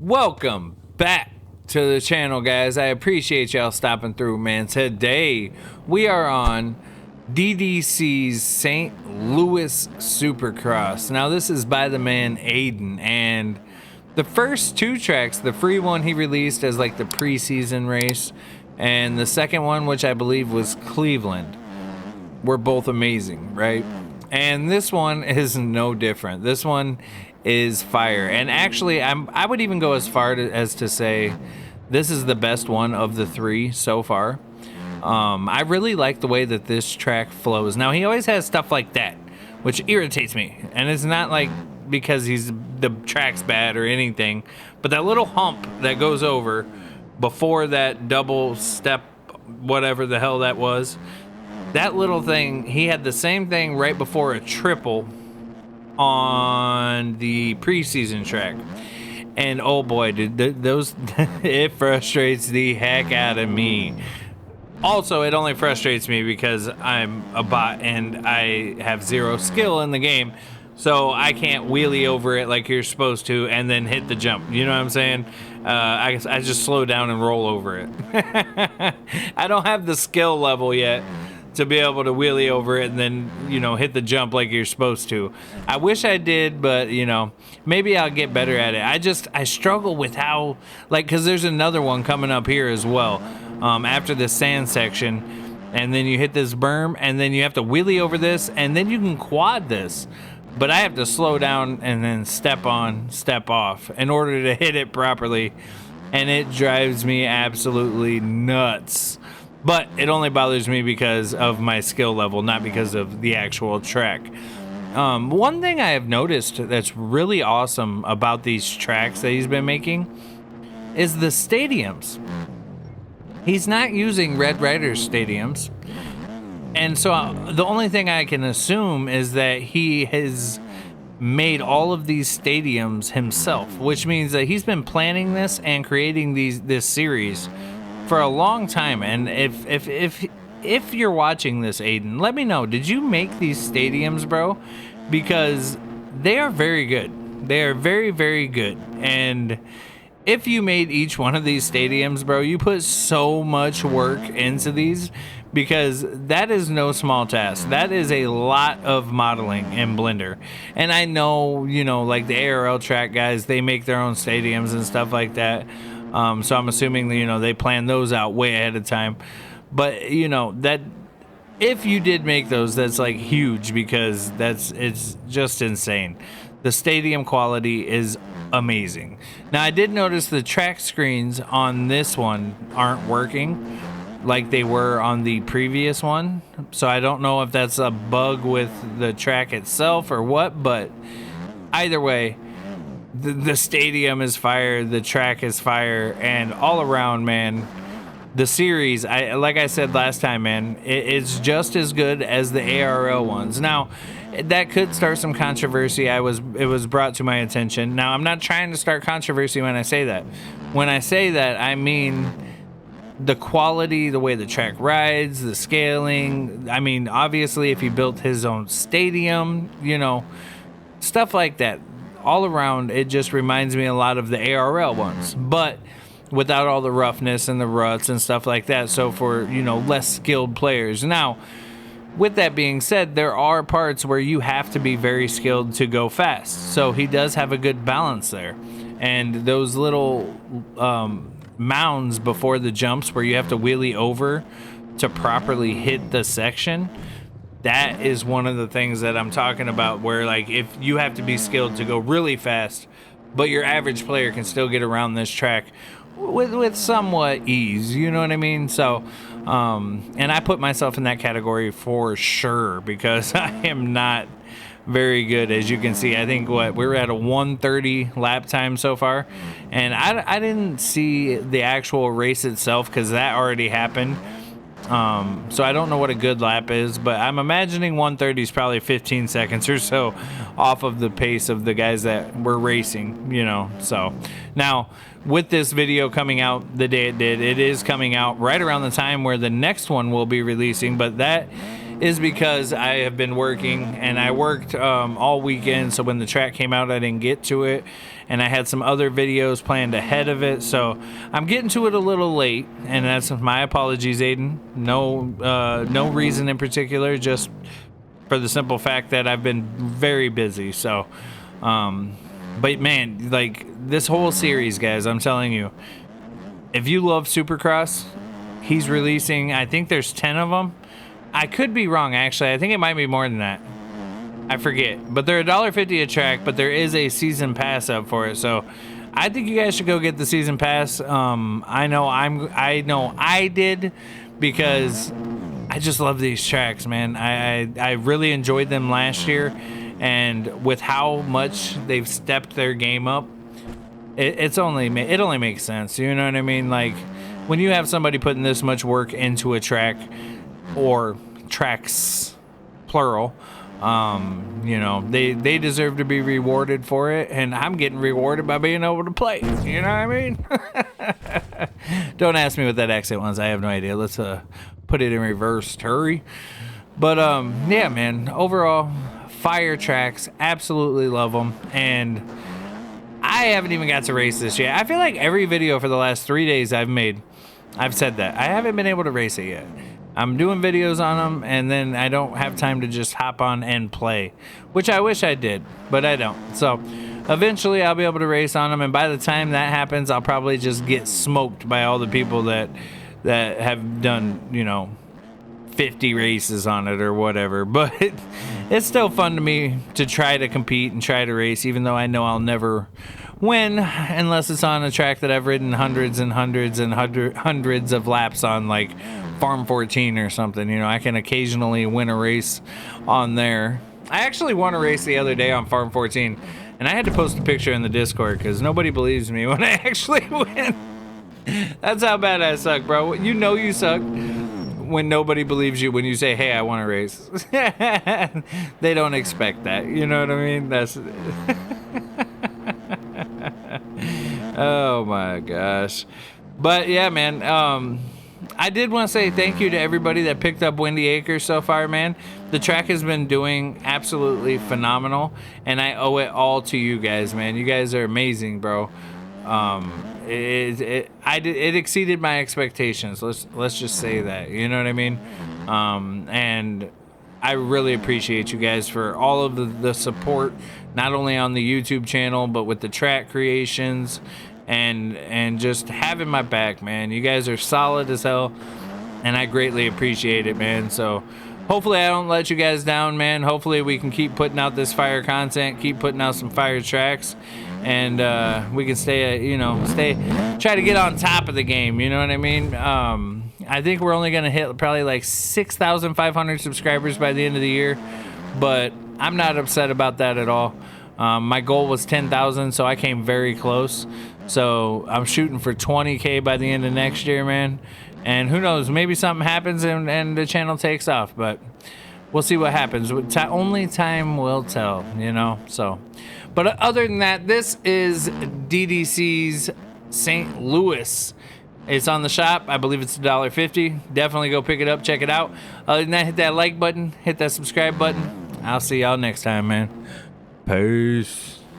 Welcome back to the channel, guys. I appreciate y'all stopping through, man. Today we are on DDC's St. Louis Supercross. Now this is by the man Aiden, and the first two tracks, the free one he released as like the preseason race, and the second one, which I believe was Cleveland, were both amazing, right? And this one is no different. This one is fire. And actually, I would even go as far as to say this is the best one of the three so far. I really like the way that this track flows. Now, he always has stuff like that, which irritates me. And it's not like because the track's bad or anything, but that little hump that goes over before that double step, whatever the hell that was, that little thing, he had the same thing right before a triple on the preseason track. And oh boy, dude, those it frustrates the heck out of me. Also, it only frustrates me because I'm a bot and I have zero skill in the game, so I can't wheelie over it like you're supposed to and then hit the jump. You know what I'm saying? I just slow down and roll over it. I don't have the skill level yet to be able to wheelie over it and then, you know, hit the jump like you're supposed to. I wish I did, but, you know, maybe I'll get better at it. I struggle with how, like, because there's another one coming up here as well, after the sand section, and then you hit this berm, and then you have to wheelie over this, and then you can quad this. But I have to slow down and then step on, step off in order to hit it properly, and it drives me absolutely nuts. But it only bothers me because of my skill level, not because of the actual track. One thing I have noticed that's really awesome about these tracks that he's been making is the stadiums. He's not using Red Raiders stadiums. And so the only thing I can assume is that he has made all of these stadiums himself, which means that he's been planning this and creating this series for a long time. And if you're watching this, Aiden, let me know, did you make these stadiums, bro? Because they are very good. They are very, very good. And if you made each one of these stadiums, bro, you put so much work into these, because that is no small task. That is a lot of modeling in Blender. And I know, you know, like the ARL track guys, they make their own stadiums and stuff like that. So I'm assuming that, you know, they plan those out way ahead of time. But, you know, that if you did make those, that's like huge, because it's just insane. The stadium quality is amazing. Now, I did notice the track screens on this one aren't working like they were on the previous one. So I don't know if that's a bug with the track itself or what, but either way, the stadium is fire, the track is fire, and all around, man, the series, like I said last time, man, it's just as good as the ARL ones. Now, that could start some controversy. It was brought to my attention. Now, I'm not trying to start controversy when I say that. When I say that, I mean the quality, the way the track rides, the scaling. I mean, obviously, if he built his own stadium, you know, stuff like that. All around, it just reminds me a lot of the ARL ones, but without all the roughness and the ruts and stuff like that. So for, you know, less skilled players. Now, with that being said, there are parts where you have to be very skilled to go fast. So he does have a good balance there. And those little mounds before the jumps where you have to wheelie over to properly hit the section, that is one of the things that I'm talking about, where like if you have to be skilled to go really fast, but your average player can still get around this track with somewhat ease, you know what I mean? So, and I put myself in that category for sure, because I am not very good, as you can see. I think we're at a 1:30 lap time so far, and I didn't see the actual race itself because that already happened. So I don't know what a good lap is, but I'm imagining 1:30 is probably 15 seconds or so off of the pace of the guys that were racing, you know. So now, with this video coming out the day it did, it is coming out right around the time where the next one will be releasing, but that is because I have been working, and I worked all weekend, so when the track came out I didn't get to it, and I had some other videos planned ahead of it, so I'm getting to it a little late, and that's my apologies, Aiden. No reason in particular, just for the simple fact that I've been very busy. So but man, like, this whole series, guys, I'm telling you, if you love Supercross, he's releasing, I think there's 10 of them. I could be wrong, actually. I think it might be more than that. I forget. But they're $1.50 a track, but there is a season pass up for it. So I think you guys should go get the season pass. I know I did, because I just love these tracks, man. I really enjoyed them last year, and with how much they've stepped their game up, it only makes sense. You know what I mean? Like, when you have somebody putting this much work into a track, or tracks plural, you know, they deserve to be rewarded for it, and I'm getting rewarded by being able to play. You know what I mean? Don't ask me what that accent was. I have no idea. Let's put it in reverse. Hurry. But yeah, man, overall, fire tracks, absolutely love them. And I haven't even got to race this yet. I feel like every video for the last 3 days I've made, I've said that I haven't been able to race it yet. I'm doing videos on them, and then I don't have time to just hop on and play, which I wish I did, but I don't. So eventually I'll be able to race on them, and by the time that happens, I'll probably just get smoked by all the people that have done, you know, 50 races on it or whatever. But it's still fun to me to try to compete and try to race, even though I know I'll never win unless it's on a track that I've ridden hundreds and hundreds and hundreds of laps on, like Farm 14 or something. You know, I can occasionally win a race on there. I actually won a race the other day on Farm 14, and I had to post a picture in the Discord because nobody believes me when I actually win. That's how bad I suck, bro. You know you suck when nobody believes you when you say, hey, I want to race. They don't expect that. You know what I mean? That's oh my gosh. But yeah, man, I did want to say thank you to everybody that picked up Windy Acres so far, man. The track has been doing absolutely phenomenal, and I owe it all to you guys, man. You guys are amazing, bro. It exceeded my expectations. Let's just say that. You know what I mean? And I really appreciate you guys for all of the support, not only on the YouTube channel, but with the track creations, and just having my back, man. You guys are solid as hell, and I greatly appreciate it, man. So hopefully I don't let you guys down, man. Hopefully we can keep putting out this fire content, keep putting out some fire tracks, and we can try to get on top of the game. You know what I mean? I think we're only gonna hit probably like 6,500 subscribers by the end of the year, but I'm not upset about that at all. My goal was 10,000, so I came very close. So I'm shooting for 20K by the end of next year, man. And who knows, maybe something happens and the channel takes off, but we'll see what happens. Only time will tell, you know? So, but other than that, this is DDC's St. Louis. It's on the shop. I believe it's $1.50. Definitely go pick it up, check it out. Other than that, hit that like button, hit that subscribe button. I'll see y'all next time, man. Peace.